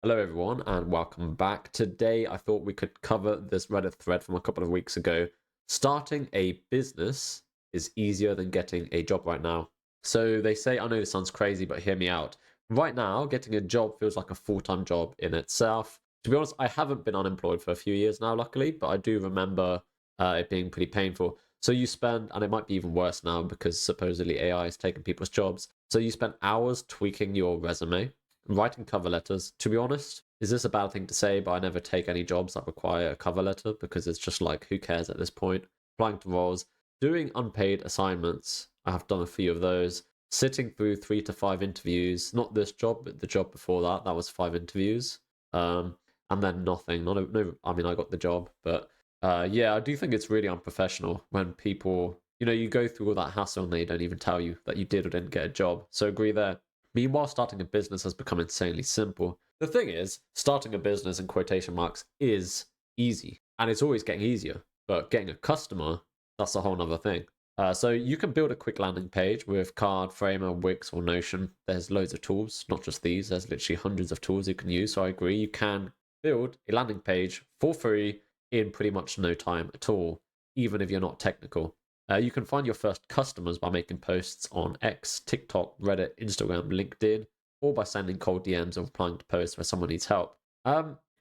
Hello, everyone, and welcome back. Today, I thought we could cover this Reddit thread from a couple of weeks ago. Starting a business is easier than getting a job right now. So they say, I know this sounds crazy, but hear me out. Right now, getting a job feels like a full-time job in itself. To be honest, I haven't been unemployed for a few years now, luckily, but I do remember it being pretty painful. So you spend, and it might be even worse now because supposedly AI is taking people's jobs. So you spend hours tweaking your resume, writing cover letters. To be honest, is this a bad thing to say? But I never take any jobs that require a cover letter because it's just like, who cares at this point? Applying to roles, doing unpaid assignments. I have done a few of those. Sitting through 3 to 5 interviews. Not this job, but the job before that. That was 5 interviews. And then nothing. No, I mean, I got the job, but yeah, I do think it's really unprofessional when people, you go through all that hassle and they don't even tell you that you did or didn't get a job. So agree there. Meanwhile, starting a business has become insanely simple. The thing is, starting a business in quotation marks is easy, and it's always getting easier. But getting a customer, that's a whole nother thing. So you can build a quick landing page with Card, Framer, Wix, or Notion. There's loads of tools, not just these. There's literally hundreds of tools you can use. So I agree, you can build a landing page for free in pretty much no time at all, even if you're not technical. You can find your first customers by making posts on X, TikTok, Reddit, Instagram, LinkedIn, or by sending cold DMs or replying to posts where someone needs help.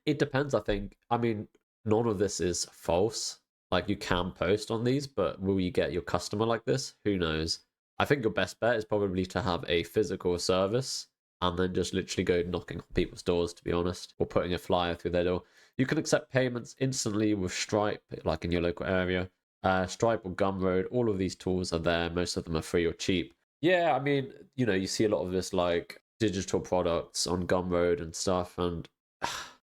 It depends, I think. I mean, none of this is false. Like, you can post on these, but will you get your customer like this? Who knows? I think your best bet is probably to have a physical service and then just literally go knocking on people's doors, to be honest, or putting a flyer through their door. You can accept payments instantly with Stripe, like in your local area. Stripe or Gumroad, all of these tools are there. Most of them are free or cheap. Yeah, I mean, you see a lot of this like digital products on Gumroad and stuff, and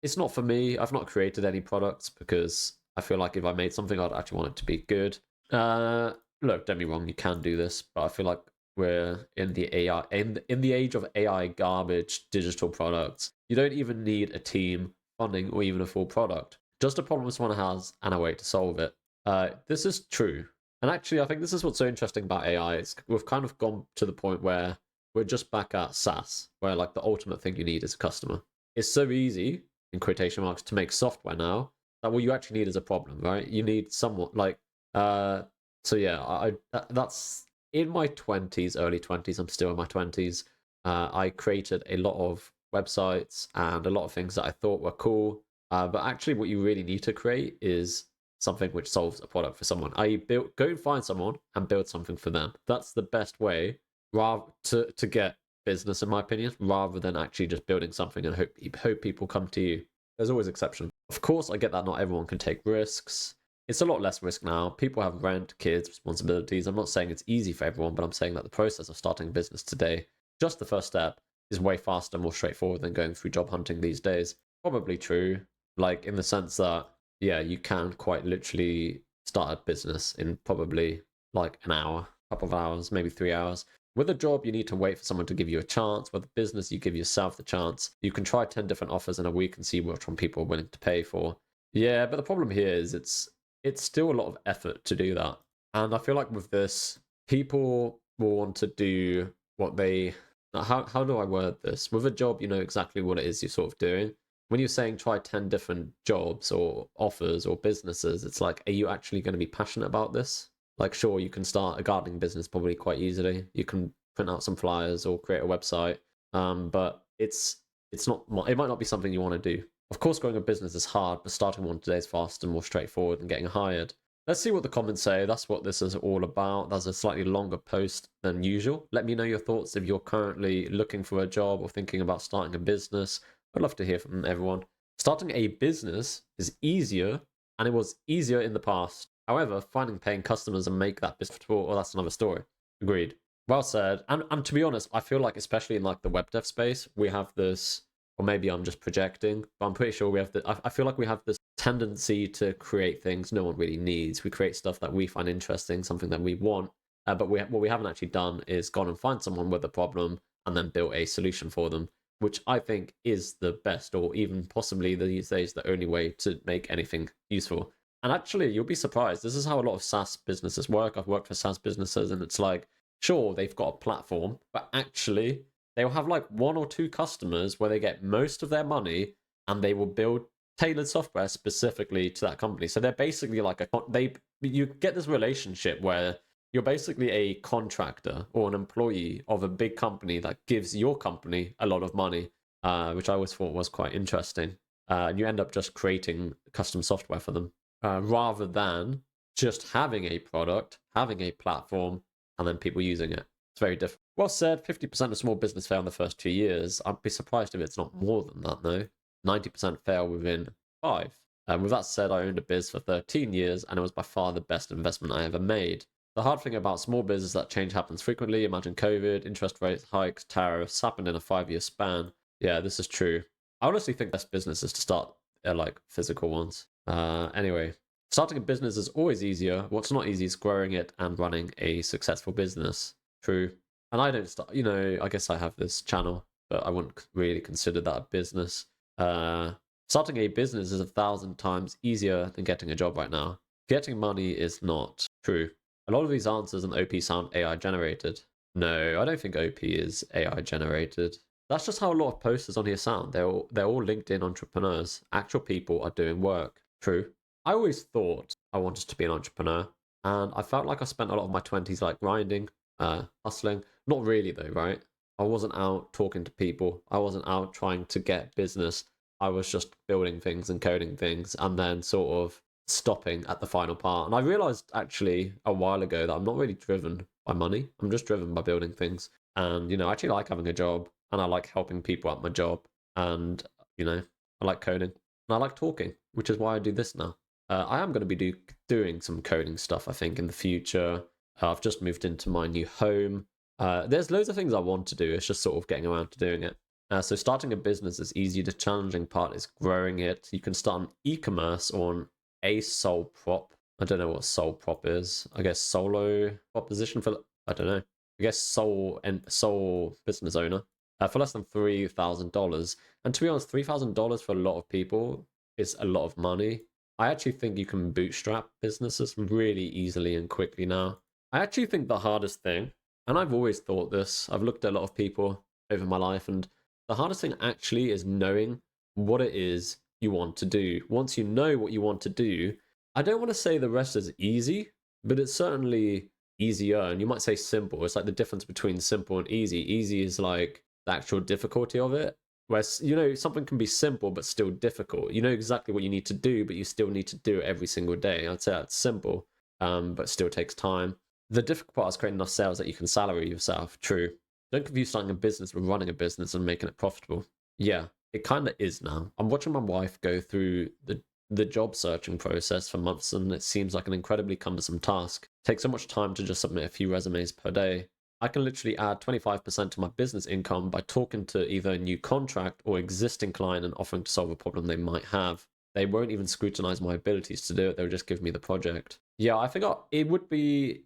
it's not for me. I've not created any products because I feel like if I made something, I'd actually want it to be good. Look, don't be wrong, you can do this, but I feel like we're in the AI in the age of AI garbage digital products. You don't even need a team, funding, or even a full product. Just a problem someone has and a way to solve it. This is true. And actually, I think this is what's so interesting about AI. We've kind of gone to the point where we're just back at SaaS, where like the ultimate thing you need is a customer. It's so easy, in quotation marks, to make software now that what you actually need is a problem, right? You need someone like, so yeah, that's in my 20s, early 20s. I'm still in my 20s. I created a lot of websites and a lot of things that I thought were cool. But actually, what you really need to create is something which solves a product for someone. Go and find someone and build something for them. That's the best way rather to get business, in my opinion, rather than actually just building something and hope people come to you. There's always exceptions. Of course, I get that not everyone can take risks. It's a lot less risk now. People have rent, kids, responsibilities. I'm not saying it's easy for everyone, but I'm saying that the process of starting a business today, just the first step, is way faster, more straightforward than going through job hunting these days. Probably true, like in the sense that yeah, you can quite literally start a business in probably like an hour, couple of hours, maybe 3 hours. With a job, you need to wait for someone to give you a chance. With a business, you give yourself the chance. You can try 10 different offers in a week and see which one people are willing to pay for. Yeah, but the problem here is it's still a lot of effort to do that. And I feel like with this, people will want to do what they how do I word this? With a job, you know exactly what it is you're sort of doing. When you're saying try 10 different jobs or offers or businesses, it's like, are you actually going to be passionate about this? Like, sure, you can start a gardening business probably quite easily. You can print out some flyers or create a website, but it's not. It might not be something you want to do. Of course, growing a business is hard, but starting one today is faster and more straightforward than getting hired. Let's see what the comments say. That's what this is all about. That's a slightly longer post than usual. Let me know your thoughts if you're currently looking for a job or thinking about starting a business. I'd love to hear from everyone. Starting a business is easier, and it was easier in the past. However, finding paying customers and make that business profitable, well, that's another story. Agreed. Well said. And to be honest, I feel like especially in like the web dev space, we have this, or maybe I'm just projecting, but I'm pretty sure we have I feel like we have this tendency to create things no one really needs. We create stuff that we find interesting, something that we want, but what we haven't actually done is gone and find someone with a problem and then built a solution for them, which I think is the best, or even possibly these days the only way to make anything useful. And actually, you'll be surprised. This is how a lot of SaaS businesses work. I've worked for SaaS businesses, and it's like, sure, they've got a platform, but actually, they will have like 1 or 2 customers where they get most of their money, and they will build tailored software specifically to that company. So they're basically like you get this relationship where you're basically a contractor or an employee of a big company that gives your company a lot of money, which I always thought was quite interesting. And you end up just creating custom software for them, rather than just having a product, having a platform, and then people using it. It's very different. Well said, 50% of small business fail in the first 2 years. I'd be surprised if it's not more than that, though. 90% fail within 5. And with that said, I owned a biz for 13 years, and it was by far the best investment I ever made. The hard thing about small business is that change happens frequently. Imagine COVID, interest rates, hikes, tariffs happened in a 5-year span. Yeah, this is true. I honestly think best business is to start like physical ones. Anyway, starting a business is always easier. What's not easy is growing it and running a successful business. True. And I don't start, I guess I have this channel, but I wouldn't really consider that a business. Starting a business is 1,000 times easier than getting a job right now. Getting money is not. True. A lot of these answers in OP sound AI generated. No, I don't think OP is AI generated. That's just how a lot of posters on here sound. They're all LinkedIn entrepreneurs. Actual people are doing work. True. I always thought I wanted to be an entrepreneur, and I felt like I spent a lot of my 20s like grinding, hustling. Not really though, right? I wasn't out talking to people. I wasn't out trying to get business. I was just building things and coding things, and then sort of stopping at the final part. And I realized actually a while ago that I'm not really driven by money. I'm just driven by building things. And, I actually like having a job, and I like helping people at my job. And, I like coding, and I like talking, which is why I do this now. I am going to be doing some coding stuff, I think, in the future. I've just moved into my new home. There's loads of things I want to do. It's just sort of getting around to doing it. So starting a business is easy. The challenging part is growing it. You can start an e-commerce or a sole prop. I don't know what sole prop is. I guess solo proposition for, I don't know. I guess sole business owner for less than $3,000. And to be honest, $3,000 for a lot of people is a lot of money. I actually think you can bootstrap businesses really easily and quickly now. I actually think the hardest thing, and I've always thought this, I've looked at a lot of people over my life, and the hardest thing actually is knowing what it is you want to do. Once you know what you want to do, I don't want to say the rest is easy, but it's certainly easier. And you might say simple. It's like the difference between simple and easy. Easy is like the actual difficulty of it. Whereas, something can be simple but still difficult. You know exactly what you need to do, but you still need to do it every single day. I'd say that's simple, but still takes time. The difficult part is creating enough sales that you can salary yourself. True. Don't confuse starting a business with running a business and making it profitable. Yeah, it kind of is now. I'm watching my wife go through the job searching process for months, and it seems like an incredibly cumbersome task. It takes so much time to just submit a few resumes per day. I can literally add 25% to my business income by talking to either a new contract or existing client and offering to solve a problem they might have. They won't even scrutinize my abilities to do it. They'll just give me the project. Yeah, I forgot. It would be...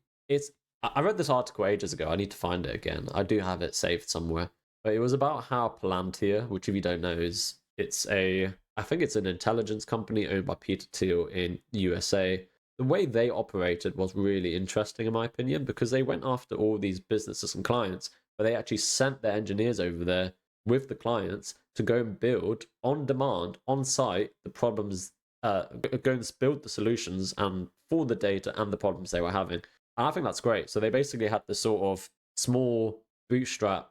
I read this article ages ago. I need to find it again. I do have it saved somewhere. But it was about how Palantir, which if you don't know I think it's an intelligence company owned by Peter Thiel in USA. The way they operated was really interesting in my opinion, because they went after all these businesses and clients, but they actually sent their engineers over there with the clients to go and build on demand, on site, the problems, go and build the solutions and for the data and the problems they were having. And I think that's great. So they basically had this sort of small bootstrap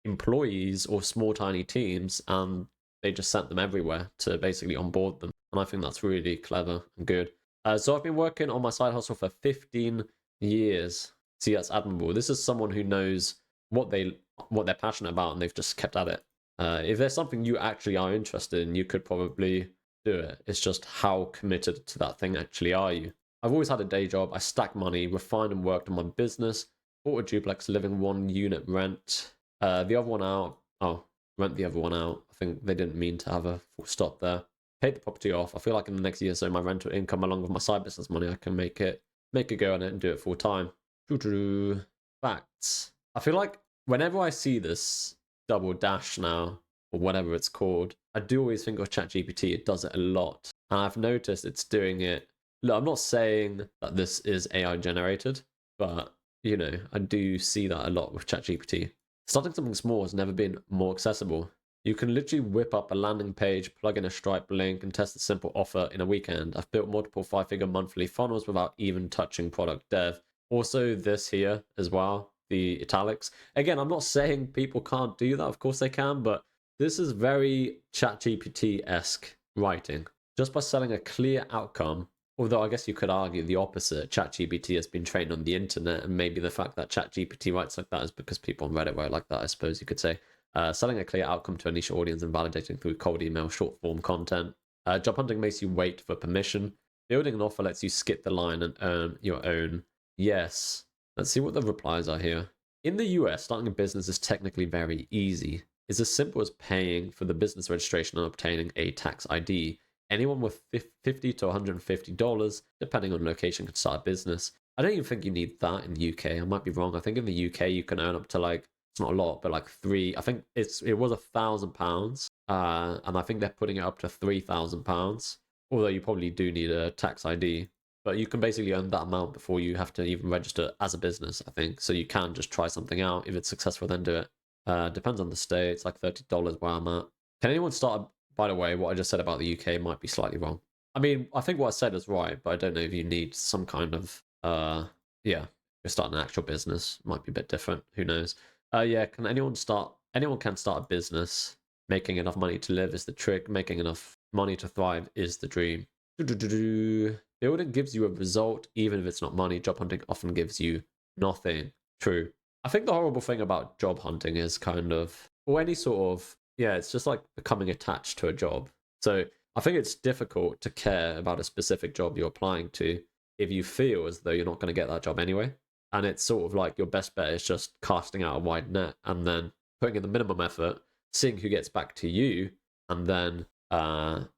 employees or small tiny teams, and they just sent them everywhere to basically onboard them. And I think that's really clever and good. So I've been working on my side hustle for 15 years. See, that's admirable. This is someone who knows what they're passionate about, and they've just kept at it. If there's something you actually are interested in, you could probably do it. It's just how committed to that thing actually are you. I've always had a day job. I stacked money, refined and worked on my business, bought a duplex, living 1 unit rent. The other one out. Oh, rent the other one out. I think they didn't mean to have a full stop there. Paid the property off. I feel like in the next year or so, my rental income along with my side business money, I can make a go on it and do it full time. Facts. I feel like whenever I see this double dash now, or whatever it's called, I do always think of ChatGPT. It does it a lot. And I've noticed it's doing it. Look, I'm not saying that this is AI generated, but, I do see that a lot with ChatGPT. Starting something small has never been more accessible. You can literally whip up a landing page, plug in a Stripe link, and test a simple offer in a weekend. I've built multiple 5-figure monthly funnels without even touching product dev. Also, this here as well, the italics. Again, I'm not saying people can't do that. Of course they can, but this is very ChatGPT-esque writing. Just by selling a clear outcome, although I guess you could argue the opposite. ChatGPT has been trained on the internet, and maybe the fact that ChatGPT writes like that is because people on Reddit write like that, I suppose you could say. Selling a clear outcome to a niche audience and validating through cold email, short form content. Job hunting makes you wait for permission. Building an offer lets you skip the line and earn your own. Yes. Let's see what the replies are here. In the US, starting a business is technically very easy. It's as simple as paying for the business registration and obtaining a tax ID. Anyone with $50 to $150, depending on location, can start a business. I don't even think you need that in the UK. I might be wrong. I think in the UK you can earn up to like, it's not a lot, but like I think it was £1,000, and I think they're putting it up to £3,000. Although you probably do need a tax ID, but you can basically earn that amount before you have to even register as a business, I think. So you can just try something out. If it's successful, then do it. Depends on the state. It's like $30 where I'm at. Can anyone start? By the way, what I just said about the UK might be slightly wrong. I mean, I think what I said is right, but I don't know if you need some kind of yeah, you're starting an actual business. Might be a bit different. Who knows? Yeah, anyone can start a business. Making enough money to live is the trick. Making enough money to thrive is the dream. Building gives you a result, even if it's not money. Job hunting often gives you nothing. True. I think the horrible thing about job hunting is kind of, or any sort of, yeah, it's just like becoming attached to a job. So I think it's difficult to care about a specific job you're applying to if you feel as though you're not going to get that job anyway. And it's sort of like your best bet is just casting out a wide net and then putting in the minimum effort, seeing who gets back to you, and then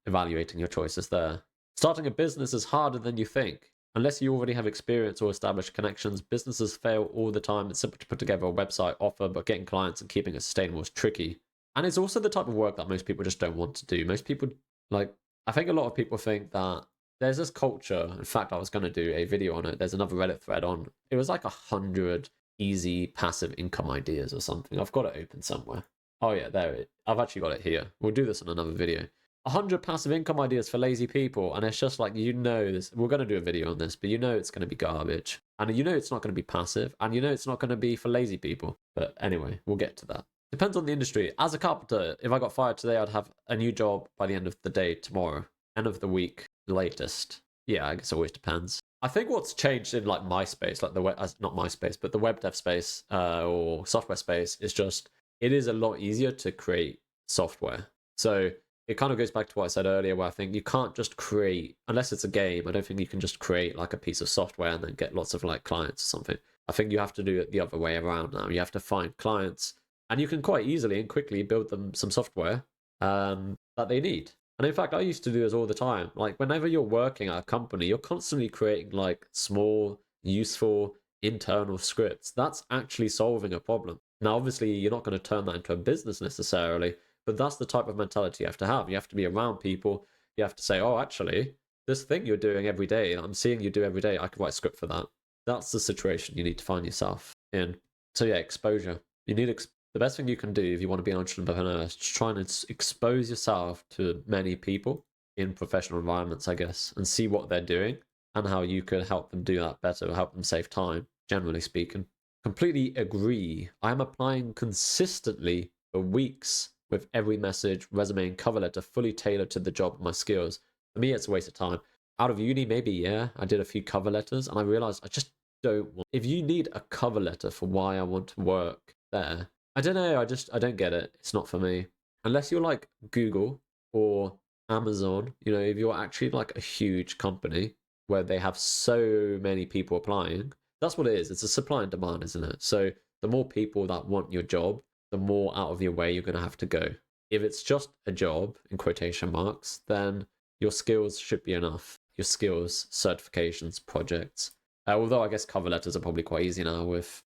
evaluating your choices there. Starting a business is harder than you think. Unless you already have experience or established connections, businesses fail all the time. It's simple to put together a website offer, but getting clients and keeping it sustainable is tricky. And it's also the type of work that most people just don't want to do. Most people, like, I think a lot of people think that there's this culture. In fact, I was going to do a video on it. There's another Reddit thread on. It was like 100 easy passive income ideas or something. I've got it open somewhere. Oh yeah, there it is. I've actually got it here. We'll do this in another video. 100 passive income ideas for lazy people, and it's just like, you know, this. We're going to do a video on this, but you know it's going to be garbage, and you know it's not going to be passive, and you know it's not going to be for lazy people. But anyway, we'll get to that. Depends on the industry. As a carpenter, if I got fired today, I'd have a new job by the end of the day tomorrow. End of the week, latest. Yeah, I guess it always depends. I think what's changed in like MySpace, like the web, not MySpace, but the web dev space or software space, is just, it is a lot easier to create software. So it kind of goes back to what I said earlier, where I think you can't just create, unless it's a game, I don't think you can just create like a piece of software and then get lots of like clients or something. I think you have to do it the other way around now. You have to find clients, and you can quite easily and quickly build them some software that they need. And in fact, I used to do this all the time. Like whenever you're working at a company, you're constantly creating like small, useful internal scripts. That's actually solving a problem. Now, obviously, you're not going to turn that into a business necessarily, but that's the type of mentality you have to have. You have to be around people. You have to say, oh, actually, this thing you're doing every day, I'm seeing you do every day, I can write a script for that. That's the situation you need to find yourself in. So yeah, exposure. You need the best thing you can do if you want to be an entrepreneur is to try and expose yourself to many people in professional environments, I guess, and see what they're doing and how you could help them do that better, help them save time, generally speaking. Completely agree. I am applying consistently for weeks with every message, resume, and cover letter fully tailored to the job and my skills. For me, it's a waste of time. Out of uni, maybe, yeah, I did a few cover letters and I realized I just don't want. If you need a cover letter for why I want to work there, I don't know, I don't get it. It's not for me. Unless you're like Google or Amazon, you know, if you're actually like a huge company where they have so many people applying, that's what it is. It's a supply and demand, isn't it? So the more people that want your job, the more out of your way you're going to have to go. If it's just a job, in quotation marks, then your skills should be enough. Your skills, certifications, projects. Although I guess cover letters are probably quite easy now with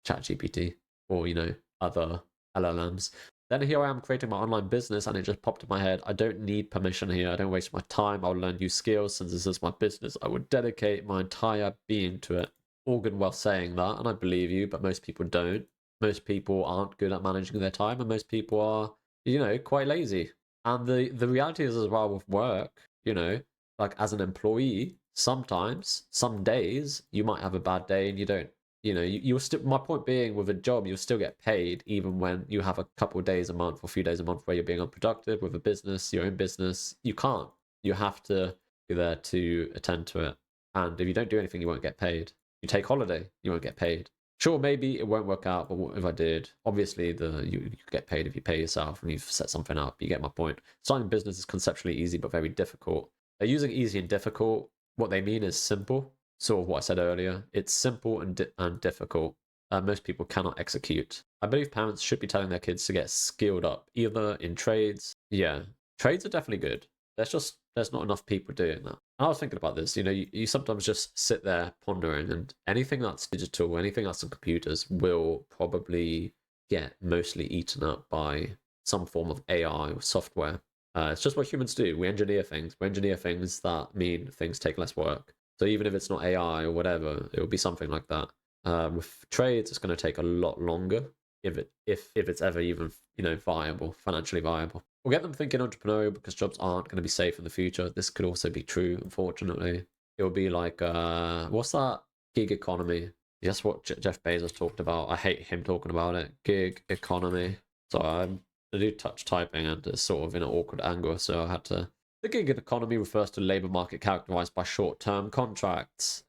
ChatGPT or, you know, other LLMs. Then here I am creating my online business and it just popped in my head. I don't need permission here. I don't waste my time. I'll learn new skills since this is my business. I would dedicate my entire being to it. All good and well saying that, and I believe you, but most people don't. Most people aren't good at managing their time, and most people are, quite lazy. And the reality is as well with work, like as an employee, sometimes, some days, you might have a bad day and you don't, you'll still, my point being, with a job, you'll still get paid even when you have a couple of days a month or a few days a month where you're being unproductive. With a business, your own business, you can't. You have to be there to attend to it. And if you don't do anything, you won't get paid. You take holiday, you won't get paid. Sure, maybe it won't work out, but what if I did? Obviously, you get paid if you pay yourself and you've set something up. You get my point. Starting a business is conceptually easy, but very difficult. They're using easy and difficult. What they mean is simple. Sort of what I said earlier. It's simple and difficult. Most people cannot execute. I believe parents should be telling their kids to get skilled up, either in trades. Yeah, trades are definitely good. There's not enough people doing that. And I was thinking about this. You sometimes just sit there pondering, and anything that's digital, anything that's on computers, will probably get mostly eaten up by some form of AI or software. It's just what humans do. We engineer things. We engineer things that mean things take less work. So even if it's not AI or whatever, it will be something like that. With trades, it's going to take a lot longer if it's ever even viable, financially viable. We'll get them thinking entrepreneurial because jobs aren't going to be safe in the future. This could also be true, unfortunately. It will be like, what's that? Gig economy. That's what Jeff Bezos talked about. I hate him talking about it. Gig economy. So I do touch typing and it's sort of in an awkward angle, so I had to. The gig economy refers to labour market characterised by short-term contracts.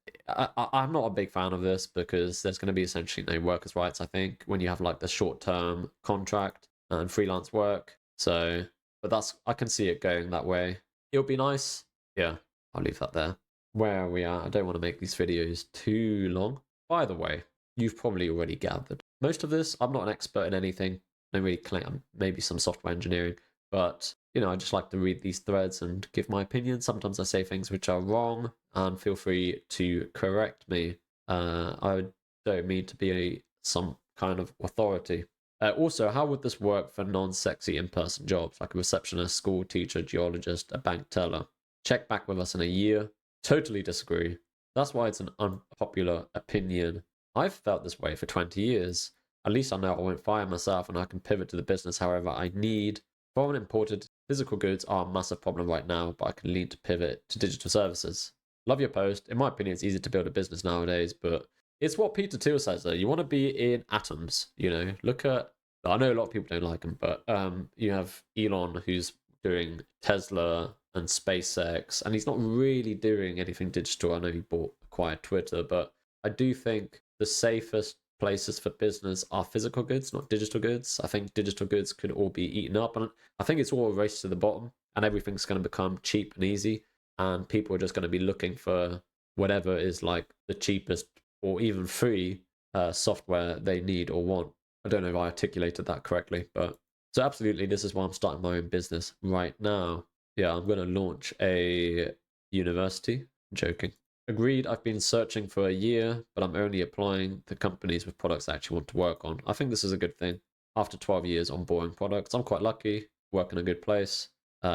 I'm not a big fan of this because there's going to be essentially no workers' rights, I think, when you have like the short-term contract and freelance work. So, but I can see it going that way. It would be nice. Yeah, I'll leave that there. Where are we at? I don't want to make these videos too long. By the way, you've probably already gathered. Most of this, I'm not an expert in anything. I don't really claim, maybe some software engineering, but I just like to read these threads and give my opinion. Sometimes I say things which are wrong, and feel free to correct me. I don't mean to be some kind of authority. Also, how would this work for non-sexy in-person jobs, like a receptionist, school teacher, geologist, a bank teller? Check back with us in a year. Totally disagree. That's why it's an unpopular opinion. I've felt this way for 20 years. At least I know I won't fire myself and I can pivot to the business however I need. Foreign imported physical goods are a massive problem right now, but I can lean to pivot to digital services. Love your post. In my opinion, it's easy to build a business nowadays, but it's what Peter Thiel says though. You want to be in atoms, Look at, I know a lot of people don't like him, but you have Elon who's doing Tesla and SpaceX, and he's not really doing anything digital. I know he acquired Twitter, but I do think the safest places for business are physical goods, not digital goods. I think digital goods could all be eaten up, and I think it's all a race to the bottom, and everything's going to become cheap and easy, and people are just going to be looking for whatever is like the cheapest or even free software they need or want. I don't know if I articulated that correctly, but so absolutely, this is why I'm starting my own business right now. Yeah, I'm going to launch a university. I'm joking. Agreed, I've been searching for a year, but I'm only applying to companies with products I actually want to work on. I think this is a good thing. After 12 years on boring products, I'm quite lucky, work in a good place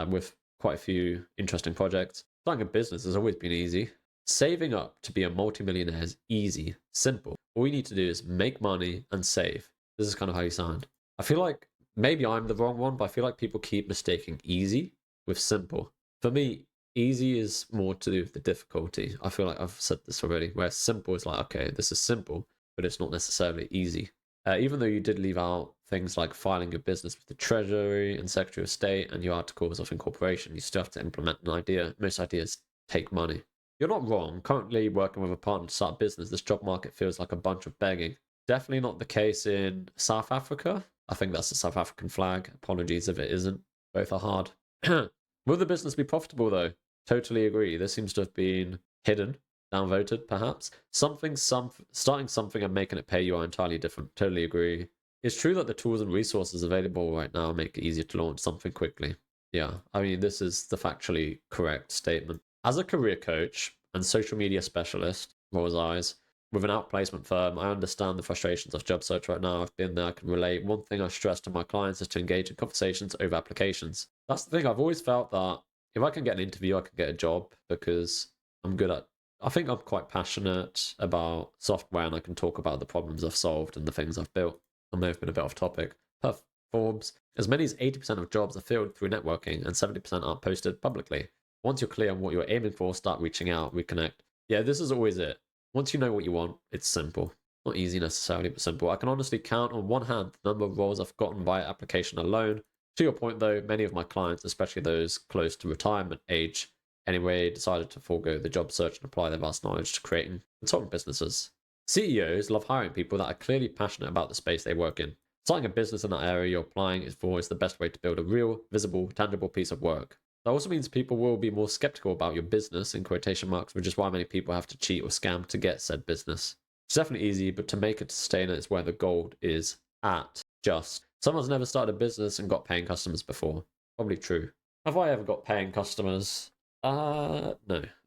with quite a few interesting projects. Starting a business has always been easy. Saving up to be a multimillionaire is easy, simple. All you need to do is make money and save. This is kind of how you sound. I feel like maybe I'm the wrong one, but I feel like people keep mistaking easy with simple. For me, easy is more to do with the difficulty. I feel like I've said this already, where simple is like, okay, this is simple, but it's not necessarily easy. Even though you did leave out things like filing your business with the Treasury and Secretary of State and your articles of incorporation, you still have to implement an idea. Most ideas take money. You're not wrong. Currently working with a partner to start a business, this job market feels like a bunch of begging. Definitely not the case in South Africa. I think that's the South African flag. Apologies if it isn't. Both are hard. Will the business be profitable though? Totally agree. This seems to have been hidden, downvoted perhaps. Starting something and making it pay you are entirely different. Totally agree. It's true that the tools and resources available right now make it easier to launch something quickly. Yeah, I mean, this is the factually correct statement. As a career coach and social media specialist, rolls eyes, with an outplacement firm, I understand the frustrations of job search right now. I've been there, I can relate. One thing I stress to my clients is to engage in conversations over applications. That's the thing. I've always felt that if I can get an interview, I can get a job because I think I'm quite passionate about software and I can talk about the problems I've solved and the things I've built. I may have been a bit off topic. Per Forbes, as many as 80% of jobs are filled through networking and 70% are posted publicly. Once you're clear on what you're aiming for, start reaching out, reconnect. Yeah, this is always it. Once you know what you want, it's simple. Not easy necessarily, but simple. I can honestly count on one hand the number of roles I've gotten via application alone. To your point though, many of my clients, especially those close to retirement age, anyway, decided to forego the job search and apply their vast knowledge to creating consulting businesses. CEOs love hiring people that are clearly passionate about the space they work in. Starting a business in that area you're applying for is the best way to build a real, visible, tangible piece of work. That also means people will be more skeptical about your business, in quotation marks, which is why many people have to cheat or scam to get said business. It's definitely easy, but to make it sustain it is where the gold is at. Just someone's never started a business and got paying customers before. Probably true. Have I ever got paying customers? No.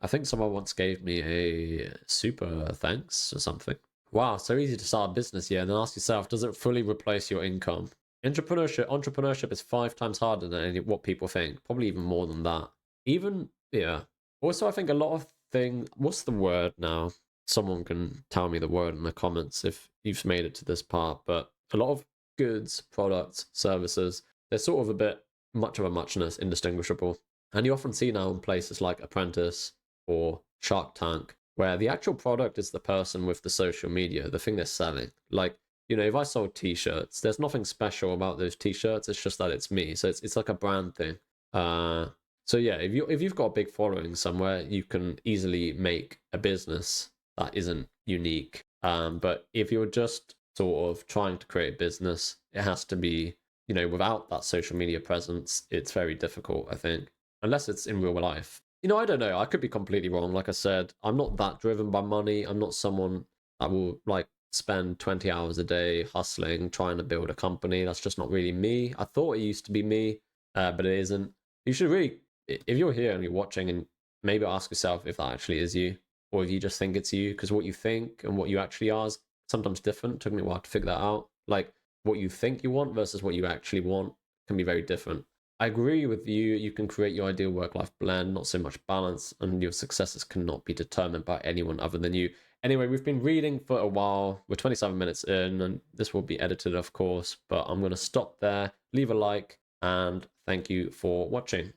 I think someone once gave me a super thanks or something. Wow, so easy to start a business, yeah, and then ask yourself, does it fully replace your income? Entrepreneurship is 5 times harder than what people think. Probably even more than that. Even, yeah. Also, I think a lot of things, what's the word now? Someone can tell me the word in the comments if you've made it to this part, but a lot of goods, products, services, they're sort of a bit much of a muchness, indistinguishable. And you often see now in places like Apprentice or Shark Tank, where the actual product is the person with the social media, the thing they're selling. Like, you know, if I sold t-shirts, there's nothing special about those t-shirts. It's just that it's me. So it's like a brand thing. So yeah, if you've got a big following somewhere, you can easily make a business that isn't unique. But if you're just sort of trying to create a business, it has to be, you know, without that social media presence, it's very difficult, I think. Unless it's in real life. You know, I don't know. I could be completely wrong. Like I said, I'm not that driven by money. I'm not someone that will like spend 20 hours a day hustling, trying to build a company. That's just not really me. I thought it used to be me, but it isn't. You should really, if you're here and you're watching, and maybe ask yourself if that actually is you, or if you just think it's you, because what you think and what you actually are is sometimes different. It took me a while to figure that out. Like what you think you want versus what you actually want can be very different. I agree with you. You can create your ideal work-life blend, not so much balance, and your successes cannot be determined by anyone other than you. Anyway, we've been reading for a while. We're 27 minutes in, and this will be edited, of course, but I'm going to stop there. Leave a like, and thank you for watching.